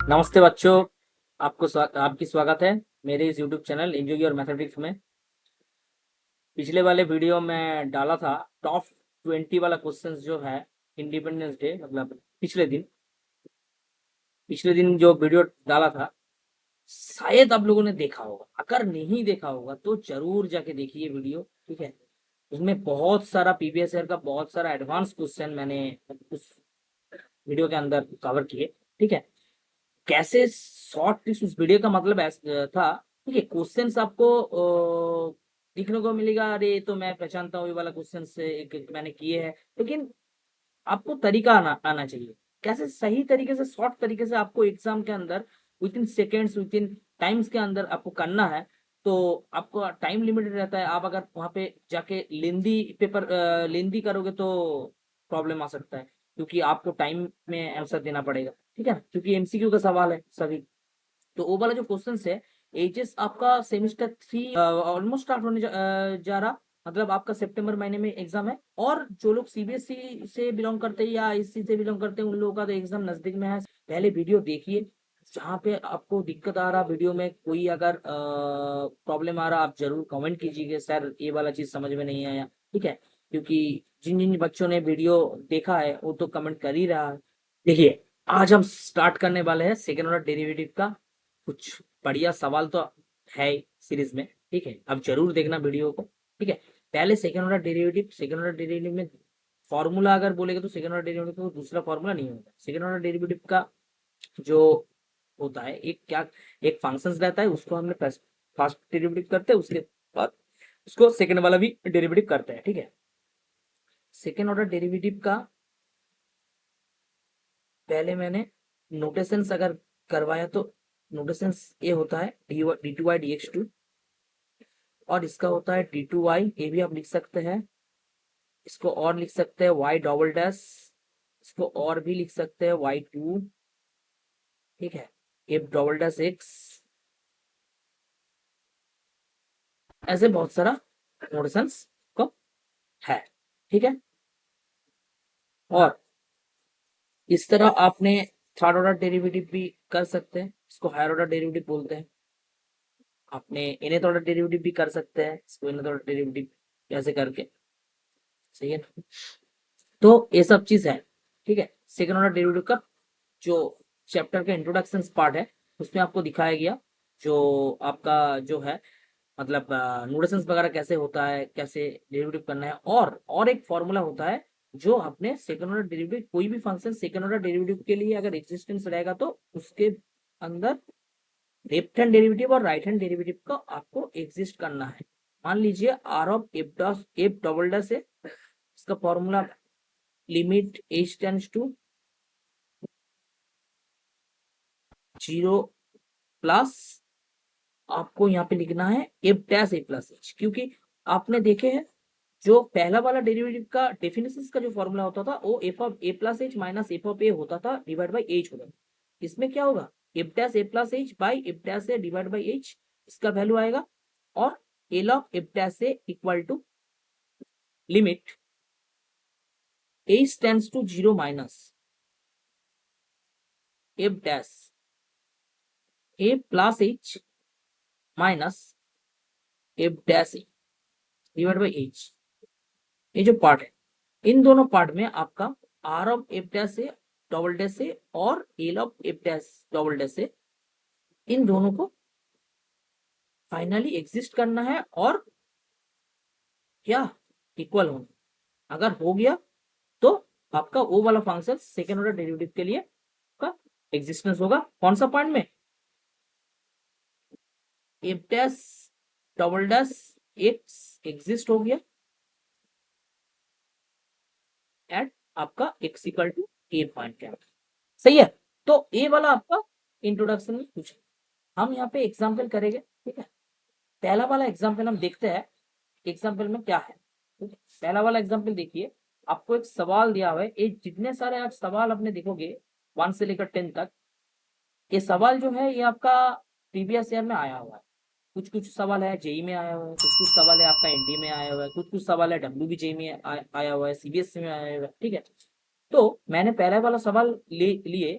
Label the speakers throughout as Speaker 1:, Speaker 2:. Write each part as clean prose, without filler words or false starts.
Speaker 1: नमस्ते बच्चों। आपकी स्वागत है मेरे इस YouTube चैनल एंजॉय और मैथमेटिक्स में। पिछले वाले वीडियो में डाला था टॉप 20 वाला क्वेश्चंस जो है इंडिपेंडेंस डे, मतलब पिछले दिन जो वीडियो डाला था, शायद आप लोगों ने देखा होगा। अगर नहीं देखा होगा तो जरूर जाके देखिए वीडियो, ठीक है। उसमें बहुत सारा प्रीवियस ईयर का बहुत सारा एडवांस क्वेश्चन मैंने उस वीडियो के अंदर कवर किए, ठीक है। कैसे शॉर्ट ट्रिक्स, उस वीडियो का मतलब था, ठीक है। क्वेश्चंस आपको दिखने को मिलेगा, अरे ये तो मैं पहचानता हूँ, ये वाला क्वेश्चन से एक मैंने किए हैं, लेकिन आपको तरीका आना चाहिए। कैसे सही तरीके से, शॉर्ट तरीके से आपको एग्जाम के अंदर with in seconds, with in times के अंदर आपको करना है। तो आपको टाइम लिमिटेड रहता है। आप अगर वहां पे जाके लेंदी करोगे तो प्रॉब्लम आ सकता है, क्योंकि आपको टाइम में आंसर देना पड़ेगा, ठीक है ना, क्योंकि एमसीक्यू का सवाल है सभी। तो वो वाला जो क्वेश्चन है, एचएस आपका सेमेस्टर 3 ऑलमोस्ट स्टार्ट होने जा रहा, मतलब आपका सितंबर महीने में एग्जाम है। और जो लोग सीबीएसई से बिलोंग करते हैं या आईएससी से बिलोंग करते हैं, उन लोगों का तो एग्जाम नजदीक में है। पहले वीडियो देखिए, जहाँ पे आपको दिक्कत आ रहा वीडियो में, कोई अगर प्रॉब्लम आ रहा, आप जरूर कमेंट कीजिएगा, सर ये वाला चीज समझ में नहीं आया, ठीक है। क्योंकि जिन जिन बच्चों ने वीडियो देखा है वो तो कमेंट कर ही रहा है। देखिए, आज हम स्टार्ट करने वाले हैं सेकेंड ऑर्डर डेरिवेटिव का। कुछ बढ़िया सवाल तो है सीरीज में, ठीक है। अब जरूर देखना वीडियो को, ठीक है। पहले सेकेंड ऑर्डर डेरिवेटिव में फॉर्मूला अगर बोलेगा तो सेकेंड ऑर्डर डेरिवेटिव का दूसरा फॉर्मूला नहीं होता। सेकेंड ऑर्डर डेरिवेटिव का जो होता है, एक फंक्शन रहता है, उसको हमने फर्स्ट डेरिवेटिव करते हैं, उसके बाद उसको सेकेंड वाला भी डेरिवेटिव करते हैं, ठीक है। सेकेंड ऑर्डर डेरिवेटिव का पहले मैंने नोटेशंस अगर करवाया तो नोटेशंस ये होता है d two y d x two, और इसका होता है डी टू वाई, ये भी आप लिख सकते हैं। इसको और लिख सकते हैं वाई डबल डैश, इसको और भी लिख सकते हैं वाई टू, ठीक है। एफ डबल डैश एक्स, ऐसे बहुत सारा नोटेशंस को है, ठीक है। और इस तरह आपने थर्ड ऑर्डर डेरिवेटिव भी कर सकते हैं, इसको हायर ऑर्डर डेरिवेटिव बोलते हैं। आपने nth ऑर्डर डेरिवेटिव भी कर सकते हैं, इसको nth ऑर्डर डेरिवेटिव ऐसे करके, सही है ना। तो ये सब चीज है, ठीक है। सेकेंड ऑर्डर डेरिवेटिव का जो चैप्टर का इंट्रोडक्शन पार्ट है, उसमें आपको दिखाया गया जो आपका जो है, मतलब नोटेशंस वगैरह कैसे होता है, कैसे डेरिवेटिव करना है। और एक फॉर्मूला होता है जो आपने सेकंड ऑर्डर डेरिवेटिव, कोई भी फंक्शन सेकंड ऑर्डर डेरिवेटिव के लिए अगर एग्जिस्टेंस रहेगा तो उसके अंदर लेफ्ट हैंड डेरिवेटिव और राइट हैंड डेरिवेटिव का आपको एग्जिस्ट करना है। मान लीजिए r of f double dash है, इसका formula limit h tends to 0 plus, आपको यहाँ पे लिखना है f dash a plus h, क्योंकि आपने देखे हैं जो पहला वाला डेरिवेटिव का डेफिनेशन का जो फॉर्मूला होता था वो F of A plus H minus F of A होता था डिवाइड बाई एच होता था। इसमें क्या होगा, f dash a plus h by f dash a divide by h, इसका वैल्यू आएगा। और l of f dash a equal to limit h tends to 0 minus f dash a plus H minus f dash a divide by h. ये जो part है, इन दोनों part में आपका आर ऑफ एफ डैश से डबल डैश से और l of f dash double dash से, इन दोनों को फाइनली एग्जिस्ट करना है और क्या इक्वल होना। अगर हो गया तो आपका वो वाला फंक्शन सेकेंड ऑर्डर डेरिवेटिव के लिए का एग्जिस्टेंस होगा। कौन सा पॉइंट में, f dash double dash x exist हो गया एट आपका x equal to a point क्या, सही है। तो ए वाला आपका इंट्रोडक्शन में पूछा, हम यहाँ पे एग्जाम्पल करेंगे, ठीक है। पहला वाला एग्जाम्पल हम देखते हैं, एग्जाम्पल में क्या है, ठीक है। पहला वाला एग्जाम्पल देखिए, आपको एक सवाल दिया हुआ है। ये जितने सारे आज सवाल आपने देखोगे 1 से लेकर 10 तक, ये सवाल जो है ये आपका प्रीवियस ईयर में आया हुआ है। कुछ कुछ सवाल है जेई में आया हुआ है, कुछ कुछ सवाल है आपका एनडी में आया हुआ है, कुछ कुछ सवाल है डब्ल्यू बी जेई में आया हुआ है, सीबीएसई में आया हुआ है, ठीक है। तो मैंने पहला वाला सवाल लिए,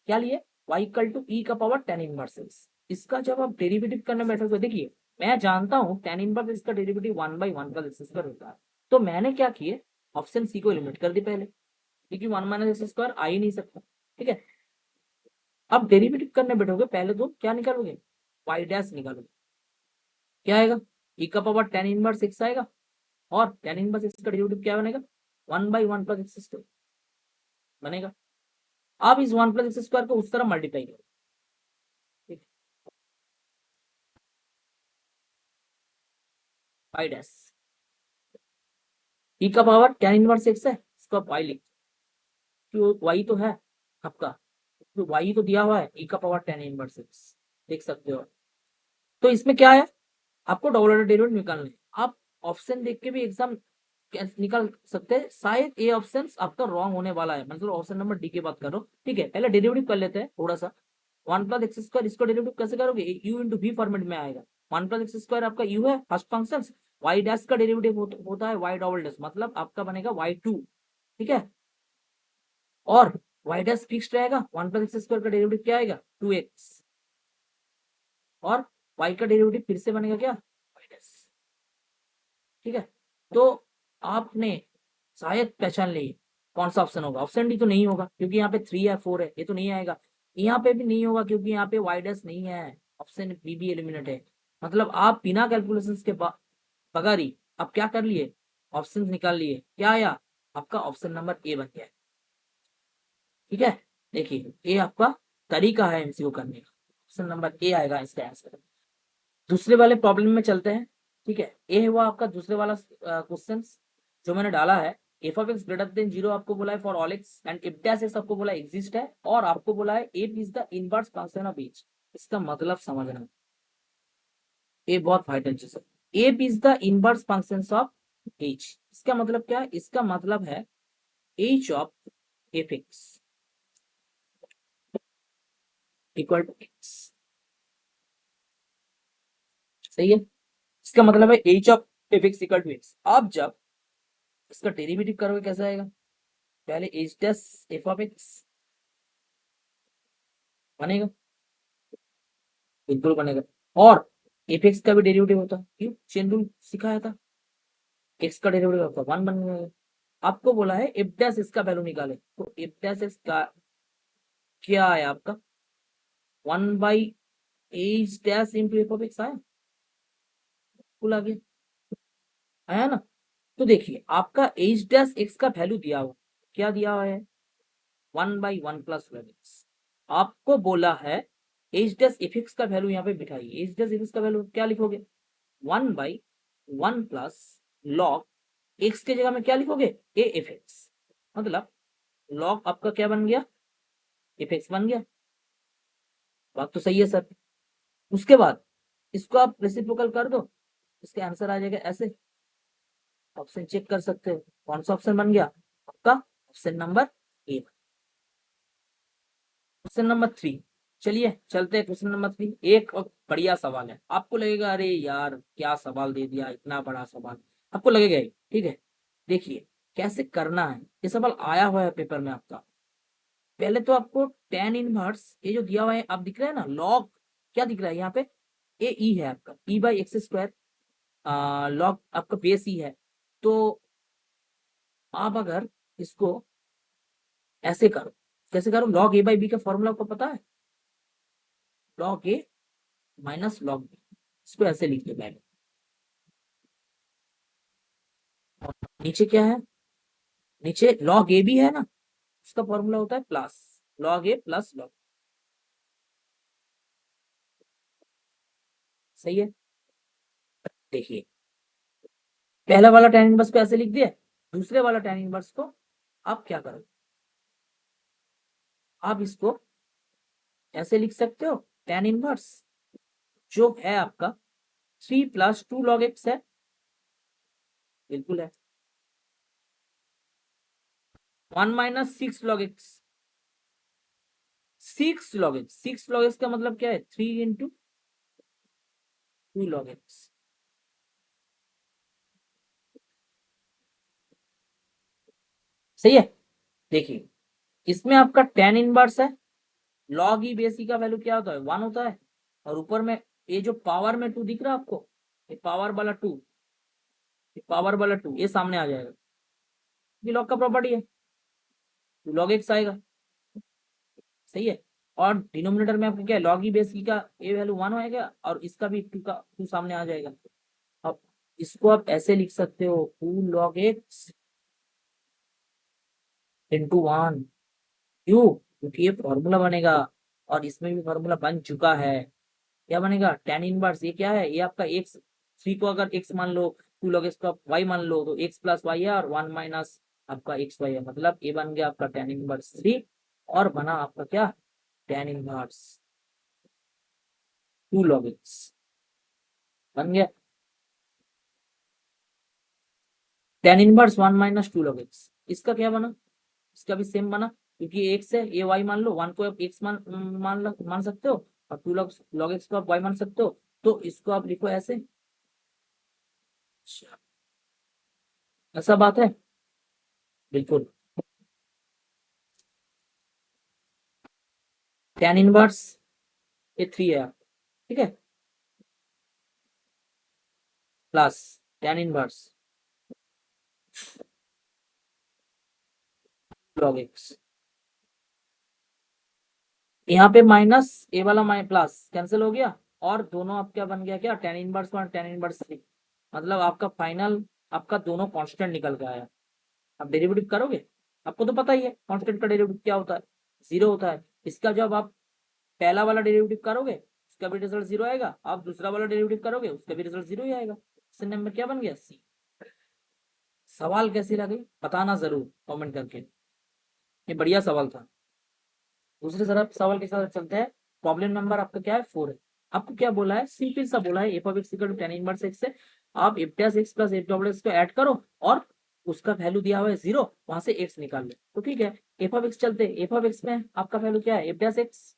Speaker 1: क्या लिए, y इक्वल टू ई का पावर tan इनवर्स एक्स। इसका जब आप डेरिवेटिव करने बैठोगे, देखिए मैं जानता हूँ tan इनवर्स इसका डेरिवेटिव 1/1 प्लस एक्स स्क्वायर होता है, तो मैंने क्या किए, ऑप्शन सी को एलिमिनेट कर दी पहले, क्योंकि 1 माइनस एक्स स्क्वायर आ ही नहीं सकता। ठीक है, अब डेरिवेटिव करने बैठोगे पहले तो क्या निकालोगे, y डैश निकालोगे, क्या आएगा, ई का पावर tan इनवर्स एक्स आएगा, और tan इनवर्स एक्स का डेरिवेटिव क्या बनेगा, 1/1 प्लस एक्स स्क्वायर बनेगा। अब इस 1 प्लस एक्स स्क्वायर को उस तरह मल्टीप्लाई करो, ठीक है, y डैश ई का पावर tan इनवर्स एक्स है, इसको आप y लिख, क्यों y तो है आपका, तो y तो दिया हुआ है, ई का पावर tan इनवर्स एक्स, देख सकते हो। तो इसमें क्या है, आपको डबल ऑर्डर डेरिवेटिव निकालना है। आप ऑप्शन देख के भी एग्जाम निकाल सकते हैं, शायद ये ऑप्शन आपका रॉन्ग होने वाला है, मतलब ऑप्शन नंबर डी की बात करो। ठीक है, पहले डेरिवेटिव कर लेते हैं थोड़ा सा। 1 प्लस एक्स स्क्वायर, इसको डेरिवेटिव कैसे करोगे, यू इंटू वी फॉर्मेट में आएगा। 1 प्लस एक्स स्क्वायर आपका यू है फर्स्ट फंक्शन, वाई डैश का डेरिवेटिव होता है वाई डबल डैश, मतलब आपका बनेगा y2। ठीक है, और वाई डैश फिक्स्ड रहेगा, 1 प्लस एक्स स्क्वायर का डेरिवेटिव क्या आएगा 2x, और y का डेरिवेटिव फिर से बनेगा क्या y डैश। ठीक है, तो आपने शायद पहचान ली कौन सा ऑप्शन होगा, ऑप्शन डी तो नहीं होगा क्योंकि यहाँ पे 3 है 4 है, ये तो नहीं आएगा। यहाँ पे भी नहीं होगा क्योंकि यहाँ पे वाई डैश नहीं है, ऑप्शन बी भी एलिमिनेट है। मतलब आप बिना कैलकुलेशंस के बगैर ही आप क्या कर लिए, ऑप्शन निकाल लिए, क्या आया आपका ऑप्शन नंबर ए बन गया। ठीक है, देखिए ये आपका तरीका है एमसीक्यू करने का, ऑप्शन नंबर ए आएगा इसका आंसर। दूसरे वाले प्रॉब्लम में चलते हैं। ठीक है, ये हुआ आपका दूसरे वाला क्वेश्चन जो मैंने डाला है। F of x greater than zero आपको बोला है for all x, and if dash x आपको बोला एग्जिस्ट है, और आपको बोला है f is the inverse function of h. इसका मतलब समझना, ये बहुत वाइटल चीज है। F is the inverse function of h, इसका मतलब क्या है, इसका मतलब है h of f x equal to x. सही है, इसका मतलब है h of f x equal to x. आप जब इसका डेरिवेटिव करोगे कैसा आएगा, पहले h dash f of x बनेगा, बिल्कुल बनेगा, और एफ एक्स का भी डेरिवेटिव होता है, क्यों चेन रूल सिखाया था, एक्स का डेरिवेटिव होता है 1 बन गया। आपको बोला है एफ डैश इसका वैल्यू निकाले, तो एफ डैश एक्स का क्या है आपका 1/एच dash into F of X आया, बिल्कुल आ गया, आया ना। तो देखिए आपका एच डैश एक्स का वैल्यू दिया हुआ, क्या दिया हुआ है 1/1 प्लस एक्स। आपको बोला है एच डैश एफ एक्स का वैल्यू यहाँ पे बिठाइए, एच डैश एफ एक्स का वैल्यू क्या लिखोगे 1/1 प्लस लॉग एक्स के जगह में क्या लिखोगे ए एफ एक्स, मतलब लॉग आपका क्या बन गया एफ एक्स बन गया। बात तो सही है सर। उसके बाद इसको आप रेसिप्रोकल कर दो, इसका आंसर आ जाएगा ऐसे। ऑप्शन चेक कर सकते हो कौन सा ऑप्शन बन गया आपका, option number A. Question number 3, चलिए चलते हैं क्वेश्चन नंबर 3। एक और बढ़िया सवाल है, आपको लगेगा अरे यार क्या सवाल दे दिया, इतना बड़ा सवाल, आपको लगेगा ही। ठीक है, देखिए कैसे करना है, ये सवाल आया हुआ है पेपर में आपका। पहले तो आपको टेन इनवर्स ये जो दिया हुआ है, आप दिख रहा है ना लॉग, क्या दिख रहा है यहाँ पे ए ई है आपका, ई बाई एक्स स्क्वायर, लॉग आपका बेस ई है। तो आप अगर इसको ऐसे करो, कैसे करो, लॉग ए बाई बी का फॉर्मूला आपको पता है, लॉग ए माइनस लॉग बी, इसको ऐसे लिख दो पहले। और नीचे क्या है, नीचे लॉग ए भी है ना, उसका फॉर्मूला होता है प्लस लॉग ए प्लस लॉग, सही है। देखिए पहला वाला tan इनवर्स को ऐसे लिख दिया, दूसरे वाला tan इनवर्स को आप क्या करो, आप इसको ऐसे लिख सकते हो, tan इनवर्स जो है आपका 3 + 2 log x है, बिल्कुल है, 1 - 6 log x, 6 log x, 6 log x का मतलब क्या है 3 × 2 log x। सही है, देखिए इसमें आपका tan इनवर्स है, लॉग ई बेस ई का वैल्यू क्या होता है, 1 होता है। और ऊपर में ये जो पावर में 2 दिख रहा है आपको, ये पावर वाला 2, ये पावर वाला 2 ये सामने आ जाएगा, ये लॉग का प्रॉपर्टी है, लॉग एक्स आएगा। सही है। और डिनोमिनेटर में आपको क्या है, लॉग ई बेस ई का ये वैल्यू 1 आएगा और इसका भी 2 का 2 सामने आ जाएगा। अब इसको आप ऐसे लिख सकते हो 2 लॉग एक्स इंटू 1। क्यों? क्योंकि ये फॉर्मूला बनेगा और इसमें भी फॉर्मूला बन चुका है। क्या बनेगा, टेन इनवर्स। ये क्या है, ये आपका एक्स, 3 को अगर एक्स मान लो, 2 लॉग एक्स को वाई मान लो, तो एक्स प्लस वाई है और 1 माइनस आपका एक्स वाई है। मतलब ये बन गया आपका टेन इनवर्स 3 और बना आपका क्या, टेन इनवर्स 2 लॉग एक्स बन गया। Tan inverse 1 minus 2 log x, इसका क्या बना, इसका भी सेम बना, क्योंकि एक्स है ये वाई मान लो, 1 को आप एक्स मान सकते हो और 2 लॉग लॉग एक्स को आप वाई मान सकते हो, तो इसको आप लिखो ऐसे। अच्छा, ऐसा बात है, बिल्कुल। टेन इनवर्स ये 3 है, ठीक है, plus tan inverse log x, यहाँ पे माइनस ए वाला प्लस कैंसिल हो गया और दोनों आप क्या बन गया, क्या टेन इनवर्स 1 टेन इनवर्स 3। मतलब आपका फाइनल आपका दोनों कांस्टेंट निकल के आया। आप डेरिवेटिव करोगे, आपको तो पता ही है कांस्टेंट का डेरिवेटिव क्या होता है, 0 होता है। इसका जब आप पहला वाला डेरिवेटिव करोगे उसका भी रिजल्ट 0 आएगा, आप दूसरा वाला डेरिवेटिव करोगे उसका भी रिजल्ट 0 ही आएगा। इससे नंबर क्या बन गया, सी। सवाल कैसी लगी बताना जरूर कमेंट करके, ये बढ़िया सवाल था। दूसरे तरफ सवाल के साथ चलते हैं। प्रॉब्लम नंबर आपका क्या है, 4 है। आपको क्या बोला है, सिंपल सा बोला है, f of x equal to tan inverse x से आप f dash x plus f double x को ऐड करो और उसका वैल्यू दिया हुआ है 0, वहां से एक्स निकाल लो। तो ठीक है, एफ ऑफ एक्स चलते, एफ ऑफ एक्स में आपका वैल्यू क्या है, एफ डैश एक्स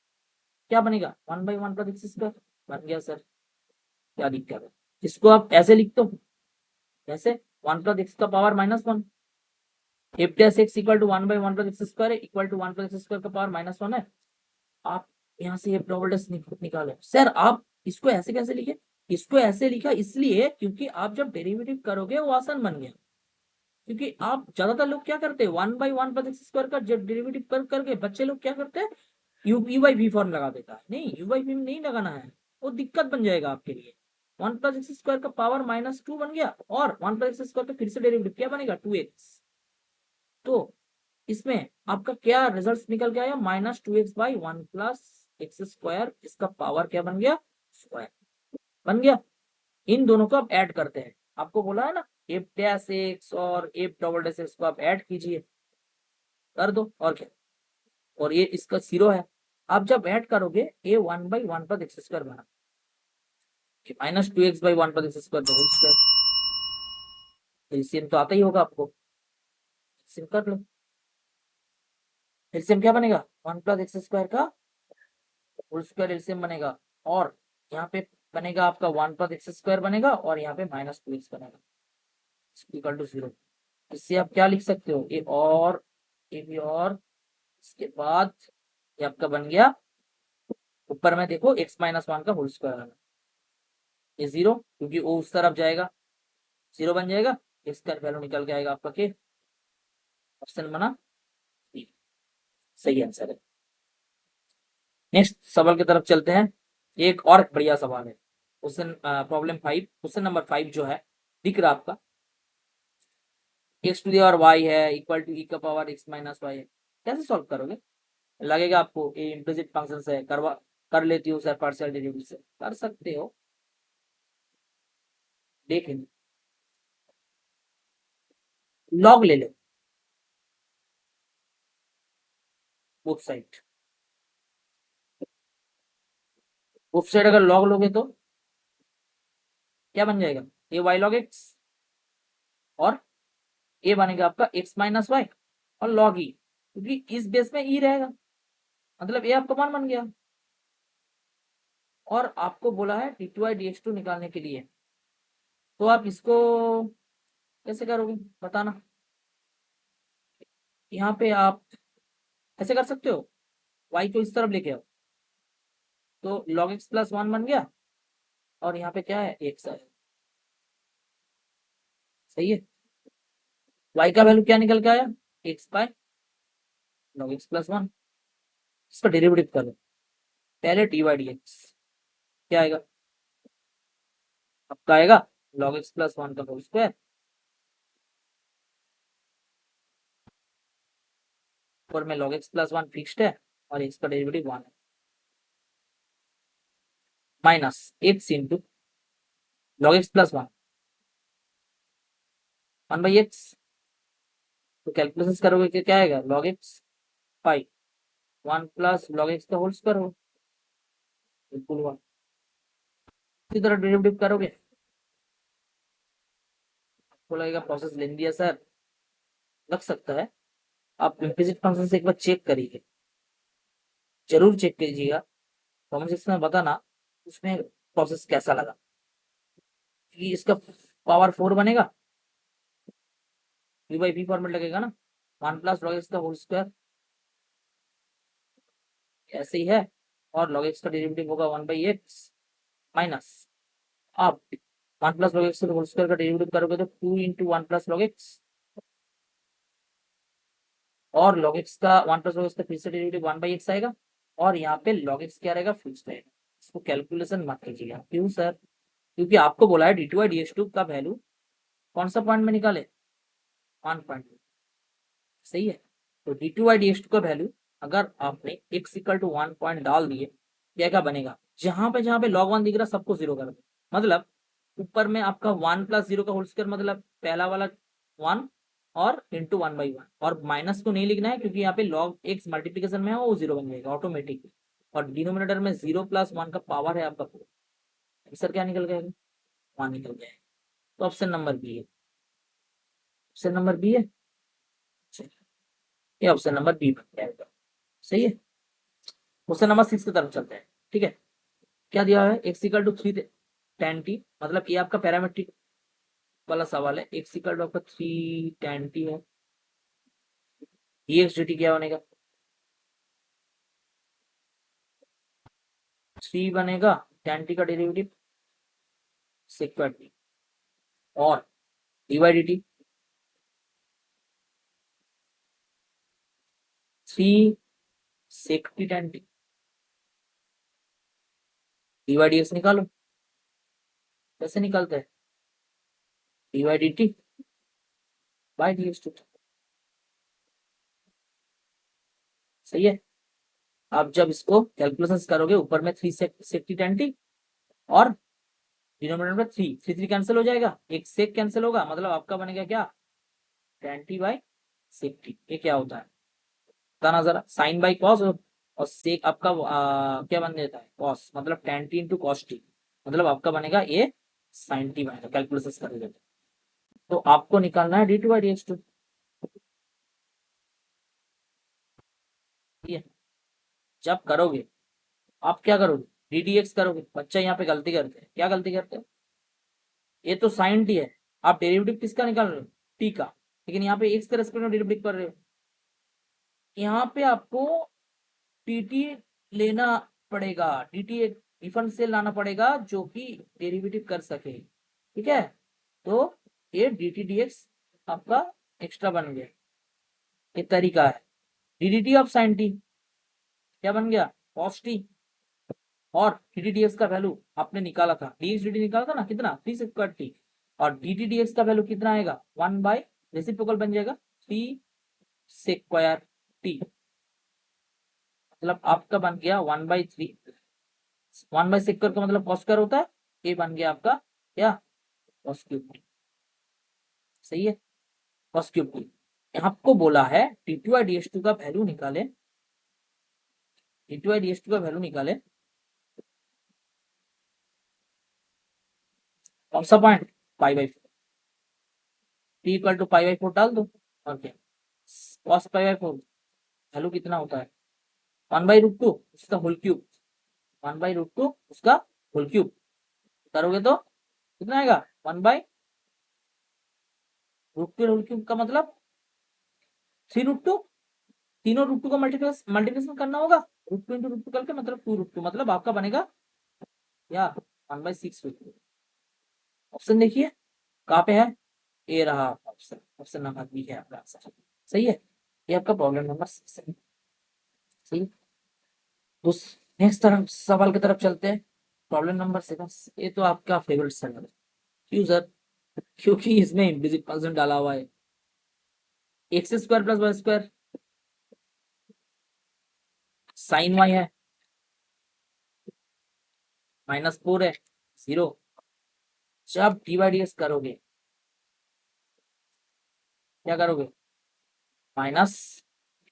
Speaker 1: क्या बनेगा, 1/1 प्लस एक्स स्क्वायर बन गया। सर क्या दिक्कत है, इसको आप ऐसे लिख दो, ऐसे 1 प्लस एक्स का power -1, f dash x equal to 1/1 plus x square equal to 1 plus x square का पावर -1 है। आप यहाँ से ये प्रोबेबिलिटी निकालो। सर आप इसको ऐसे कैसे लिखे, इसको ऐसे लिखा इसलिए क्योंकि आप जब डेरिवेटिव करोगे वो आसान बन गया। क्योंकि आप ज्यादातर लोग क्या करते हैं, 1/1 प्लस एक्स स्क्वायर का जब डेरिवेटिव करके बच्चे लोग क्या करते हैं, यू बाई वी फॉर्म लगा देता है। नहीं, यू बाई वी नहीं लगाना है, वो दिक्कत बन जाएगा आपके लिए। 1 प्लस एक्स स्क्वायर का पावर -2 बन गया और 1 प्लस एक्स स्क्वायर का फिर से डेरिवेटिव क्या बनेगा, 2x। तो इसमें आपका क्या रिजल्ट निकल के आया, -2x/1 प्लस एक्स स्क्वायर, इसका पावर क्या बन गया, स्क्वायर बन गया। इन दोनों को आप ऐड करते हैं, आपको बोला है ना एफ डैश एक्स और एफ डबल डैश एक्स को आप ऐड कीजिए, कर दो और क्या, और ये इसका 0 है। आप जब ऐड करोगे ये 1/1 प्लस एक्स स्क्वायर बना, -2x/1 plus x square whole square, LCM तो आता ही होगा आपको, एलसीएम कर लो। एलसीएम क्या बनेगा, 1 प्लस एक्स स्क्वायर का होल स्क्वायर एलसीएम बनेगा, और यहाँ पे बनेगा आपका 1 प्लस एक्स स्क्वायर बनेगा और यहाँ पे -2x बनेगा इक्वल टू 0। इससे आप क्या लिख सकते हो, ए और ए भी, और इसके बाद ये आपका बन गया, ऊपर में देखो x-1 का होल स्क्वायर आना, ये 0 क्योंकि वो उस तरफ जाएगा 0 बन जाएगा, एक्स का वैल्यू निकल के आएगा आपका के, ऑप्शन बना डी, सही आंसर है। नेक्स्ट सवाल की तरफ चलते हैं। एक और बढ़िया सवाल है, क्वेश्चन प्रॉब्लम 5, क्वेश्चन नंबर 5 जो है दिख रहा आपका, x to the power y है इक्वल टू ई का पावर एक्स माइनस वाई है। कैसे सॉल्व करोगे, लगेगा आपको ये इम्प्लिसिट फंक्शन से करवा कर लेती हो सर, पार्शियल डेरिवेटिव से कर सकते हो, देख लेंगे। लॉग ले लो बोथ साइड, बोथ साइड अगर लॉग लोगे तो क्या बन जाएगा, ये वाई लॉग एक्स और ये बनेगा आपका एक्स माइनस वाई और लॉग ई, क्योंकि इस बेस में ई रहेगा, मतलब ये आपका मान बन गया। और आपको बोला है d2 dx2 निकालने के लिए, तो आप इसको कैसे करोगे बताना। यहाँ पे आप ऐसे कर सकते हो, y को इस तरफ लेके आओ तो log x प्लस 1 बन गया और यहाँ पे क्या है x है। सही है। y का वैल्यू क्या निकल के आया x बाय log x प्लस 1। इसका डेरिवेटिव कर लो पहले dy dx क्या आएगा आपका आएगा log x प्लस 1 का होल स्क्वायर और में log x प्लस 1 फिक्स्ड है और x का डेरिवेटिव 1 है minus x into log x प्लस 1 बाई एक्स। तो कैलकुलेशन करोगे कि क्या आएगा log x पाई 1 प्लस log x का होल स्क्वायर हो बिल्कुल 1। इसी तरह डेरिवेटिव करोगे आपको लगेगा प्रोसेस लेने दिया सर लग सकता है। आप इम्प्लिसिट फंक्शन से एक बार चेक करिए जरूर चेक कीजिएगा कमेंट सेक्शन में बताना उसमें प्रोसेस कैसा लगा कि इसका पावर 4 बनेगा v बाई v फॉर्मेट लगेगा ना 1 प्लस log x का होल स्क्वायर ऐसे ही है और log x का डेरिवेटिव होगा 1 बाई एक्स माइनस आप 1 प्लस log x का होल स्क्वायर का डेरिवेटिव करोगे तो 2 इंटू 1 प्लस log x और log x का 1 प्लस log x का फिर से डेरिवेटिव 1 बाई एक्स आएगा और यहाँ पे log x क्या रहेगा फिक्स्ड रहेगा। इसको कैलकुलेशन मत कीजिएगा क्यों सर क्योंकि आपको बोला है d2 ds2 का वैल्यू कौन सा पॉइंट में निकाले 1 पॉइंट। सही है तो d2 ds2 का वैल्यू अगर आपने x इक्वल टू 1 पॉइंट डाल दिए क्या बनेगा जहां पे log 1 दिख रहा सबको जीरो कर दो मतलब ऊपर में आपका 1 प्लस 0 का होल स्क्वायर मतलब पहला वाला 1 और इंटू 1 बाई 1 और माइनस को नहीं लिखना है क्योंकि यहाँ पे लॉग एक्स मल्टीप्लीकेशन में है वो जीरो बन जाएगा ऑटोमेटिक और डिनोमिनेटर में 0 प्लस 1 का पावर है आपका आंसर क्या निकल गया 1 निकल गया तो ऑप्शन नंबर बी है। ऑप्शन नंबर बी है ये ऑप्शन नंबर बी बन जाएगा। सही है क्वेश्चन नंबर 6 की तरफ चलते हैं। ठीक है क्या दिया है x equal to 3 tan t मतलब ये आपका पैरामेट्रिक वाला सवाल है एक्स इक्वल टू आपका 3 tan t है dx dt क्या बनेगा 3 बनेगा tan t का डेरिवेटिव सेक्वेंट t और dy dt 3 sec t tan t dy dx निकालो कैसे निकालते हैं dy dt by dx dt। सही है आप जब इसको कैलकुलेशन करोगे ऊपर में 3 sec t tan t और डिनोमिनेटर में 3 कैंसिल हो जाएगा एक सेक कैंसिल होगा मतलब आपका बनेगा क्या tan t by sec t। ये क्या होता है बताना जरा साइन बाई कॉस और सेक आपका क्या बन जाता है कॉस मतलब tan t into cos T मतलब आपका बनेगा ये साइन टी बनेगा कैलकुलेशन करेंगे तो आपको निकालना है डी2 बाई dx2। जब करोगे आप क्या करोगे डी डी एक्स करोगे बच्चा यहाँ पे गलती करते हैं क्या गलती करते हैं ये तो साइन टी है आप डेरिवेटिव किसका निकाल रहे हो टी का लेकिन यहाँ पे एक्स के रेस्पेक्ट में डेरिवेटिव कर रहे हो यहाँ पे आपको टीटी लेना पड़ेगा dt एक डिफरेंशियल लाना पड़ेगा जो कि डेरिवेटिव कर सके ठीक है तो ये dt dx आपका एक्स्ट्रा बन गया ये तरीका है dt ऑफ साइन टी क्या बन गया cos t और dt dx का वैल्यू आपने निकाला था dx dt निकाला था ना कितना 3 स्क्वायर t और dt dx का वैल्यू कितना आएगा 1 बाय रेसिप्रोकल बन जाएगा 3 स्क्वायर t मतलब आपका बन गया 1/3 1 बाय सेक्टर का मतलब कॉस स्क्वायर होता है ये बन गया आपका क्या कॉस क्यूब टी। सही है कॉस क्यूब टी आपको बोला है डी2 ds2 का वैल्यू निकाले डी2 ds2 का वैल्यू निकाले कौन सा point pi by 4 t equal to pi by 4 डाल दो और क्या कॉस पाई बाई 4 वैल्यू कितना होता है 1/√2 उसका होल क्यूब 1/√2 उसका होल क्यूब करोगे तो कितना आएगा 1/√2 होल क्यूब का मतलब 3√2 तीनों √2 का मल्टीप्लिकेशन करना होगा root two into root two करके मतलब 2√2, मतलब आपका बनेगा या 1/6√2। ऑप्शन देखिए कहाँ पे है, ए रहा ऑप्शन, ऑप्शन नंबर बी है आपका आंसर। सही है, ये आपका प्रॉब्लम नंबर 6 है। सही। तो नेक्स्ट तरफ सवाल की तरफ चलते हैं, प्रॉब्लम नंबर 7। ये तो आपका फेवरेट सवाल है। क्यों सर? क्योंकि इसमें इम्प्लिसिट फंक्शन डाला हुआ है, x² + y² sin y है, -4 है, 0। जब dy/dx करोगे क्या करोगे, माइनस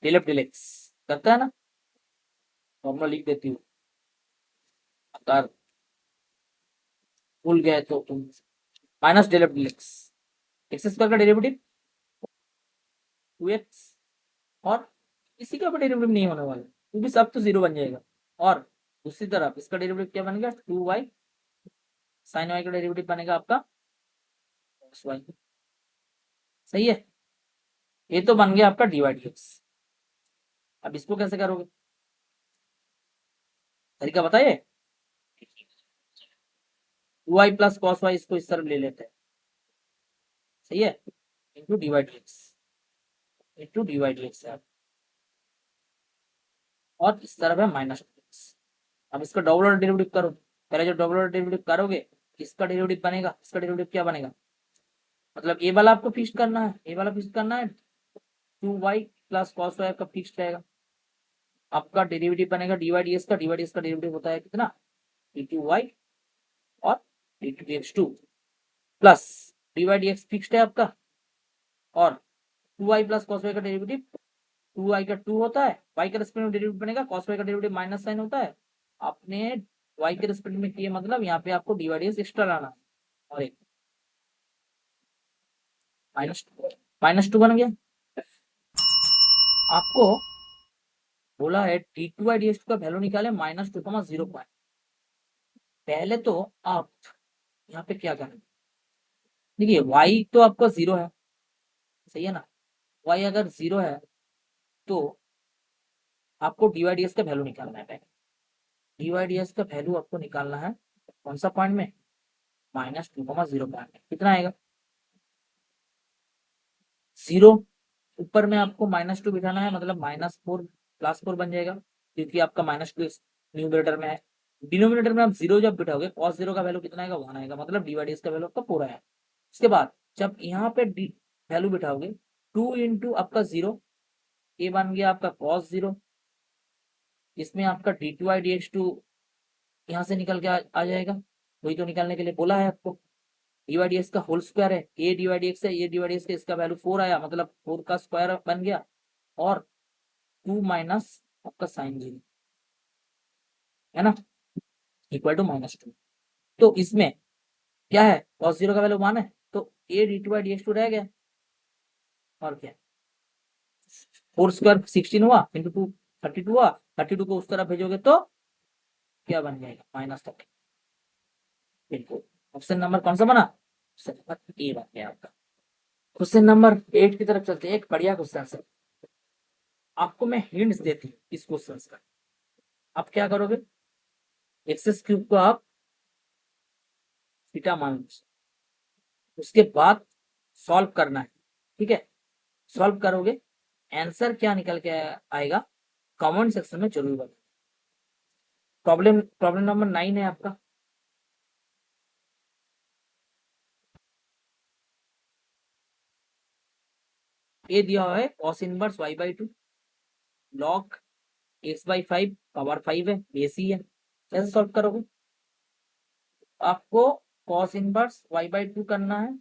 Speaker 1: ∂f∂x करता है ना, फॉर्मूला लिख देती हूँ अगर भूल गए तो तुम। -∂f∂x, x² का डेरिवेटिव 2x, और इसी का डेरिवेटिव नहीं होने वाला क्योंकि सब तो 0 बन जाएगा। और दूसरी तरफ इसका डेरिवेटिव क्या बनेगा, 2y sin y का डेरिवेटिव बनेगा आपका cos y। सही है, ये तो बन गया आपका dy/dx। अब इसको कैसे करोगे, तरीका बताइए। 2y + cos y, इसको इस तरफ ले लेते हैं। सही है, इंटू dy/dx, इंटू dy/dx है, और इस तरफ है -2x। अब इसका डबल डेरिवेटिव करो, पहले जो डबल डेरिवेटिव करोगे इसका डेरिवेटिव बनेगा, इसका डेरिवेटिव क्या बनेगा, मतलब ए वाला आपको फिक्स करना है, ए वाला फिक्स करना है, 2y + cos y आपका फिक्स रहेगा। आपका डेरिवेटिव बनेगा dy/dx का, dy/dx का डेरिवेटिव होता है कितना, d2y और d2x2 प्लस dy/dx फिक्स्ड है आपका, और 2y + cos y का डेरिवेटिव 2y का 2 होता है, y के रेस्पेक्ट में डेरिवेटिव बनेगा, cos y का डेरिवेटिव माइनस साइन होता है। आपने y के रेस्पेक्ट में किए, मतलब यहाँ पे आपको dy/dx एक्स्ट्रा लाना है, और एक -2 बन गया। आपको बोला है d2/dx का वैल्यू निकाले -2, 0 पॉइंट। पहले तो आप यहाँ पे क्या करें, देखिए y तो आपका 0 है, सही है ना, y अगर 0 है तो आपको dy/dx का वैल्यू निकालना है। dy/dx का वैल्यू आपको निकालना है कौन सा पॉइंट में, -2, 0 पॉइंट में। कितना आएगा, 0। ऊपर में आपको -2 बिठाना है, मतलब -4 +4 बन जाएगा, क्योंकि आपका -2 न्यूमरेटर में है। डिनोमिनेटर में आप 0 जब बिठाओगे, cos 0 का वैल्यू कितना आएगा, 1 आएगा, मतलब dy/dx का वैल्यू आपका पूरा है। उसके बाद जब यहाँ पे वैल्यू बिठाओगे, 2 इंटू आपका 0, ये बन गया आपका cos 0। इसमें आपका d2/dx2 यहाँ से निकल के आ जाएगा, वही तो निकालने के लिए बोला है आपको। dy/dx का होल स्क्वायर है, a dy/dx है, ये dy/dx का, इसका वैल्यू 4 आया, मतलब 4 का स्क्वायर बन गया, और 2 माइनस आपका साइन 0 है ना, इक्वल टू -2। तो इसमें क्या है, cos 0 का वैल्यू 1 है, तो a d2/dx2 रह गया, और क्या, 4 स्क्वायर 16 हुआ, इंटू 2 32 हुआ, 32 को उस तरफ भेजोगे तो क्या बन जाएगा, -30। बिल्कुल, ऑप्शन नंबर कौन सा बना, ऑप्शन नंबर ए बन गया आपका। क्वेश्चन नंबर 8 की तरफ चलते हैं, एक बढ़िया क्वेश्चन है। आपको मैं हिंट्स देती हूँ इस क्वेश्चन का। आप क्या करोगे, x³ को आप थीटा मान लीजिए, उसके बाद सॉल्व करना है, ठीक है। सॉल्व करोगे, आंसर क्या निकल के आएगा, कमेंट सेक्शन में जरूर बताओ। प्रॉब्लम प्रॉब्लम नंबर 9 है आपका। ये दिया हुआ है cos inverse y/2 log x/5 power 5 है, बेस ही है। कैसे सॉल्व करोगे, आपको cos इनवर्स y/2 करना है,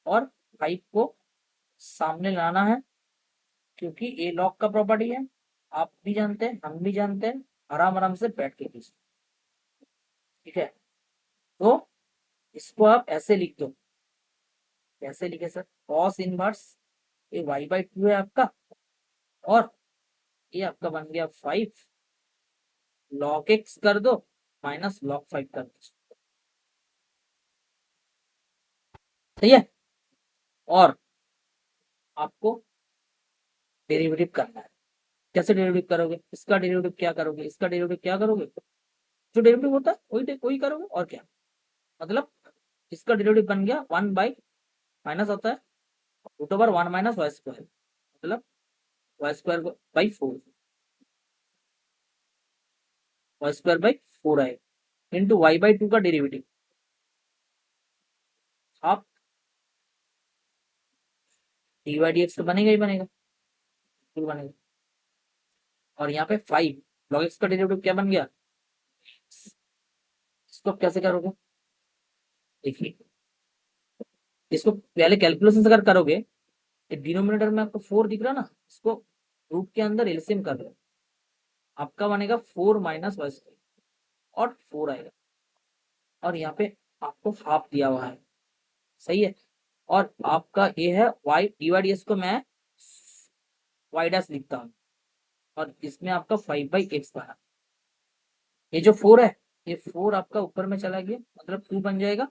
Speaker 1: और 5 को सामने लाना है, क्योंकि ये लॉग का प्रॉपर्टी है, आप भी जानते हैं, हम भी जानते हैं, आराम आराम से बैठ के कीजिए, ठीक है। तो इसको आप ऐसे लिख दो, कैसे लिखे सर, cos इनवर्स ये y/2 है आपका, और ये आपका बन गया 5 log x कर दो, माइनस log 5 कर दो, सही है। और आपको डेरिवेटिव करना है, कैसे डेरिवेटिव करोगे, इसका डेरिवेटिव क्या करोगे, इसका डेरिवेटिव क्या करोगे, जो डेरिवेटिव होता है वही करोगे और क्या। मतलब इसका डेरिवेटिव बन गया 1 बाई माइनस होता है root over 1 minus Y square, मतलब Y square by 4, Y square by 4 आएगा इंटू वाई बाई 2 का डेरिवेटिव आप डी वाई डी एक्स तो बनेगा ही बनेगा, बिल्कुल बनेगा। और यहाँ पे 5 लॉग एक्स का डेरिवेटिव क्या बन गया, इसको कैसे करोगे, देखिए इसको पहले कैलकुलेशन अगर करोगे, डिनोमिनेटर में आपको 4 दिख रहा ना, इसको रूट के अंदर एलसीएम कर लो, आपका बनेगा 4 माइनस वाई स्क्वायर और 4 आएगा, और यहाँ पे आपको हाफ दिया हुआ है, सही है। और आपका ये है वाई डिवाइड, इसको मैं वाई डैश लिखता हूँ, और इसमें आपका 5/x बना, ये जो 4 है ये 4 आपका ऊपर में चला गया, मतलब 2 बन जाएगा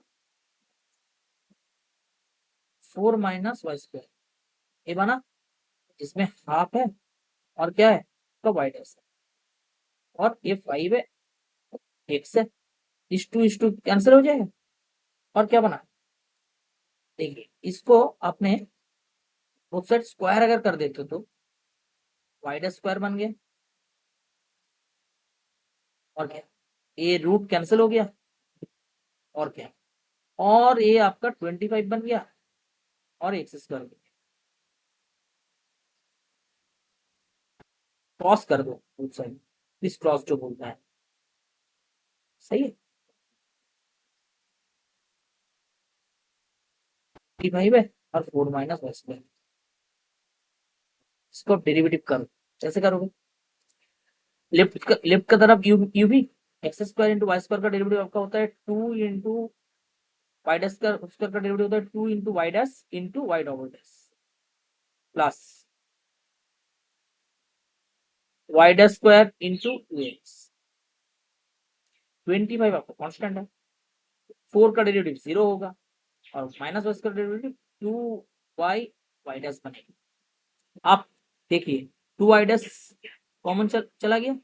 Speaker 1: 4 माइनस वाई स्क्वायर, ये बना, इसमें हाफ है और क्या है तो वाई डैश है, और ये 5 है, x है, इस टू कैंसिल हो जाएगा, और क्या बना, देखिए इसको आपने बोथ साइड स्क्वायर अगर कर देते तो वाई डैश स्क्वायर बन गया, और क्या, ये रूट कैंसिल हो गया, और क्या, और ये आपका 25 बन गया, और एक्स स्क्वायर क्रॉस कर दो बोथ साइड, इस क्रॉस जो बोलता है, सही है। 25 है और 4 माइनस वाई स्क्वायर, इसको डेरिवेटिव करो, कैसे करोगे, लेफ्ट का तरफ यू भी x square into y square का डेरिवेटिव आपका होता है 2 इंटू वाई डैश का स्क्वायर का डेरिवेटिव होता है 2 into y dash into y double dash plus y dash square into 2x, 25 आपका कांस्टेंट है, 4 का डेरिवेटिव 0 होगा, और माइनस वाई का डेरिवेटिव 2y वाई डैश बनेगा। आप देखिए 2y डैश कॉमन चला गया,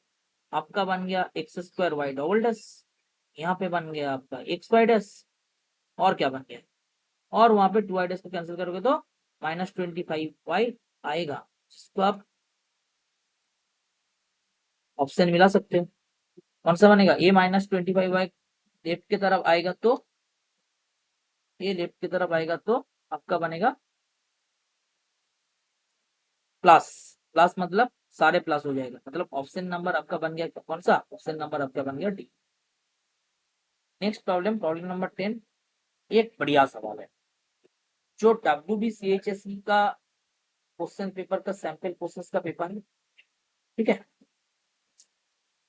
Speaker 1: आपका बन गया x square y double dash, यहाँ पे बन गया आपका एक्स वाई डैश, और क्या बन गया, और वहां पे 2y डैश को कैंसिल करोगे तो -25y आएगा, जिसको आप ऑप्शन मिला सकते हो, कौन सा बनेगा, ये -25y लेफ्ट की तरफ आएगा तो, ये लेफ्ट की तरफ आएगा तो आपका बनेगा प्लस, प्लस मतलब सारे प्लस हो जाएगा, मतलब ऑप्शन नंबर आपका बन गया कौन सा, ऑप्शन नंबर आपका बन गया D. Next problem, problem number 10, एक बढ़िया सवाल है, जो WBCHSE का क्वेश्चन पेपर का सैंपल क्वेश्चन का पेपर है, ठीक है,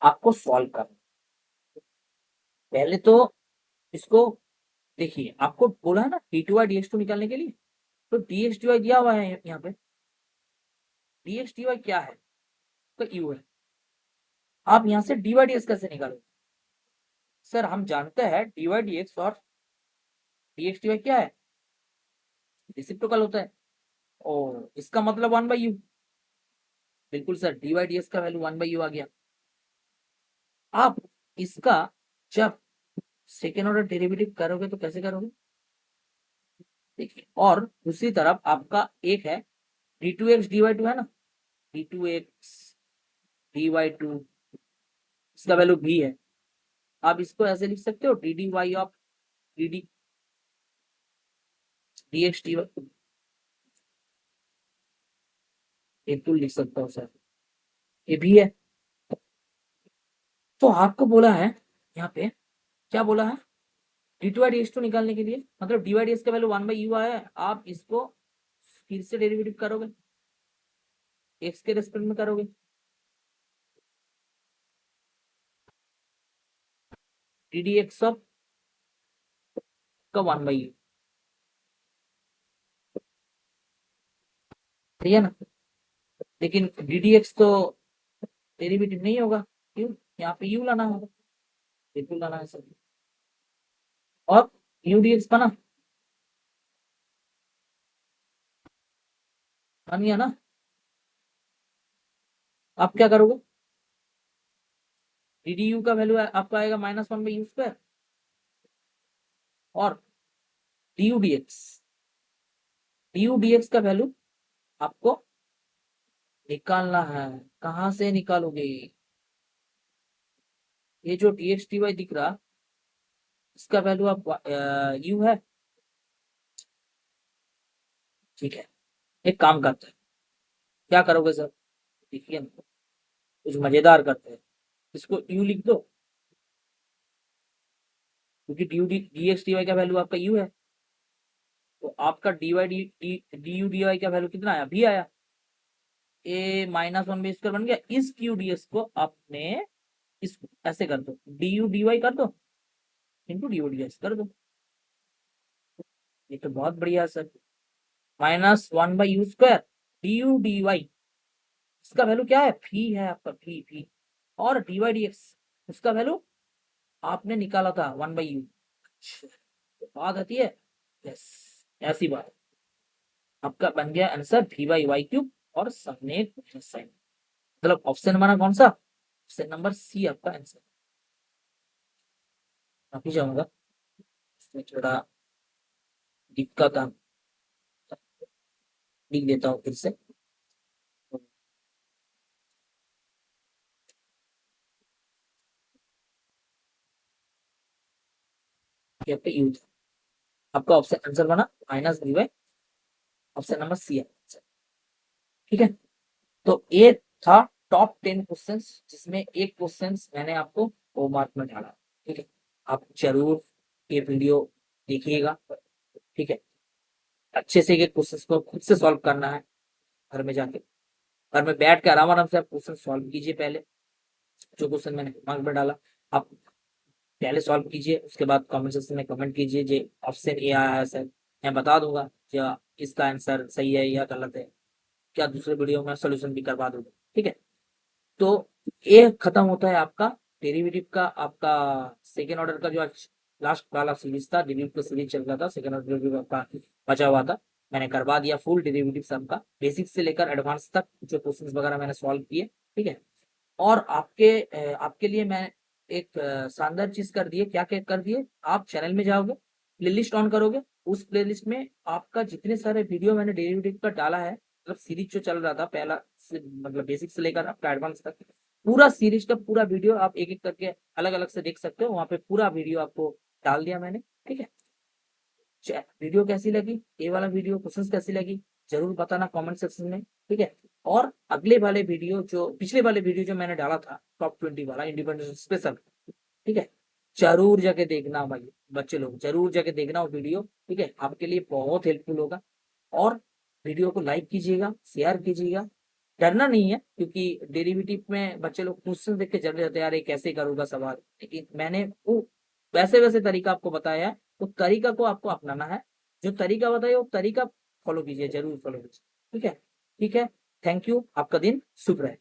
Speaker 1: आपको सॉल्व करना, पहले तो इसको देखिए, आपको बोला है ना d2/dx2 निकालने के लिए, तो dx dy दिया हुआ है यहाँ पे, dx dy क्या है तो u है, आप यहाँ से dy/dx कैसे निकालोगे, सर हम जानते हैं dy/dx और dx dy क्या है, रेसिप्रोकल होता है, और इसका मतलब 1/u, बिल्कुल सर dy/dx का वैल्यू 1/u आ गया। आप इसका जब सेकेंड ऑर्डर डेरिवेटिव करोगे तो कैसे करोगे, देखिए, और दूसरी तरफ आपका एक है d2x dy2 है ना, d2x dy2, इसका वैल्यू भी है, आप इसको ऐसे लिख सकते हो d d y of d d d x d y, एक टूल लिख सकता हूँ सर, ये भी है। तो आपको बोला है यहाँ पे, क्या बोला है, d2/dx2 निकालने के लिए, मतलब dy/dx का वैल्यू 1/u है, आप इसको फिर से डेरिवेटिव करोगे, x के रेस्पेक्ट में करोगे, ddx ऑफ का 1/u, ठीक है ना, लेकिन ddx तो डेरिवेटिव नहीं होगा, क्यों, यहाँ पे u लाना होगा, बिल्कुल लाना है सर, और u dx बना, बन गया ना, आप क्या करोगे, डी डी यू का वैल्यू आपका आएगा -1/u², और डी यू डी एक्स का वैल्यू आपको निकालना है। कहाँ से निकालोगे, ये जो डी एक्स डी वाई दिख रहा, इसका वैल्यू आप यू है, ठीक है। एक काम करते हैं, क्या करोगे सर, देखिए ना, कुछ मजेदार करते हैं, इसको यू लिख दो, क्योंकि डी एक्स डी वाई का वैल्यू आपका यू है, तो आपका d y d u d y का वैल्यू कितना आया, भी आया, ए -1/² बन गया। इस क्यू डी एस को आपने इस ऐसे कर दो, डी यू डी वाई कर दो into d u d s कर दो, ये तो बहुत बढ़िया है sir. -1/u² d u d y, इसका वैल्यू क्या है, फी है आपका, फी, और डी वाई डी एक्स, उसका वैल्यू आपने निकाला था 1/u। बात आती है, यस, ऐसी बात, आपका बन गया आंसर v/y³ और सामने एक माइनस साइन, मतलब ऑप्शन हमारा कौन सा, ऑप्शन नंबर सी आपका आंसर। अभी जाऊंगा, इसमें थोड़ा दिक्कत आ, लिख देता हूँ फिर से। यहाँ पे यू था, आपका ऑप्शन आंसर बना -v/, ऑप्शन नंबर सी है आंसर, ठीक है। तो ये था टॉप 10 क्वेश्चंस, जिसमें एक क्वेश्चंस मैंने आपको 2 मार्क में डाला, ठीक है। आप जरूर ये वीडियो देखिएगा, ठीक है। अच्छे से ये क्वेश्चंस को खुद से सॉल्व करना है, घर में जाके, घर में बैठ के आराम आराम से आप क्वेश्चन सॉल्व कीजिए। पहले जो क्वेश्चन मैंने दिमाग में डाला, आप पहले सॉल्व कीजिए, उसके बाद कमेंट सेक्शन में कमेंट कीजिए जे ऑप्शन ए आया है सर, मैं बता दूंगा क्या इसका आंसर सही है या गलत है, क्या दूसरे वीडियो में सोल्यूशन भी करवा दूंगा, ठीक है। तो ये खत्म होता है आपका डेरिवेटिव का, आपका सेकेंड ऑर्डर का जो आज लास्ट वाला सीरीज था, डेरिवेटिव का सीरीज चल रहा था, सेकेंड ऑर्डर डेरिवेटिव आपका बचा हुआ था, मैंने करवा दिया फुल डेरिवेटिव सबका, बेसिक से लेकर एडवांस तक जो क्वेश्चंस वगैरह मैंने सॉल्व किए, ठीक है। और आपके लिए मैं एक शानदार चीज कर दिए, क्या क्या कर दिए, आप चैनल में जाओगे, प्लेलिस्ट ऑन करोगे, उस प्लेलिस्ट में आपका जितने सारे वीडियो मैंने डेरिवेटिव का डाला है, मतलब सीरीज जो चल रहा था पहला से, मतलब बेसिक से लेकर आपका एडवांस तक, पूरा सीरीज का पूरा वीडियो आप एक एक करके अलग अलग से देख सकते हो, वहां पे पूरा वीडियो आपको डाल दिया मैंने, ठीक है। वीडियो कैसी लगी, ये वाला वीडियो क्वेश्चंस कैसी लगी, जरूर बताना कमेंट सेक्शन में, ठीक है। और अगले वाले वीडियो जो पिछले वाले वीडियो जो मैंने डाला था टॉप 20 वाला इंडिपेंडेंस स्पेशल, ठीक है, जरूर जाके देखना भाई, बच्चे लोग जरूर जाके देखना वो वीडियो, ठीक है, आपके लिए बहुत हेल्पफुल होगा। और वीडियो को लाइक कीजिएगा, शेयर कीजिएगा, डरना नहीं है, क्योंकि डेरिवेटिव में बच्चे लोग क्वेश्चन देख के चले जाते हैं, यार ये कैसे करूंगा सवाल, लेकिन मैंने वो वैसे वैसे तरीका आपको बताया है, तो तरीका को आपको अपनाना है, जो तरीका बताया वो तरीका फॉलो कीजिए, जरूर फॉलो कीजिए, ठीक है। ठीक है, थैंक यू, आपका दिन शुभ रहे।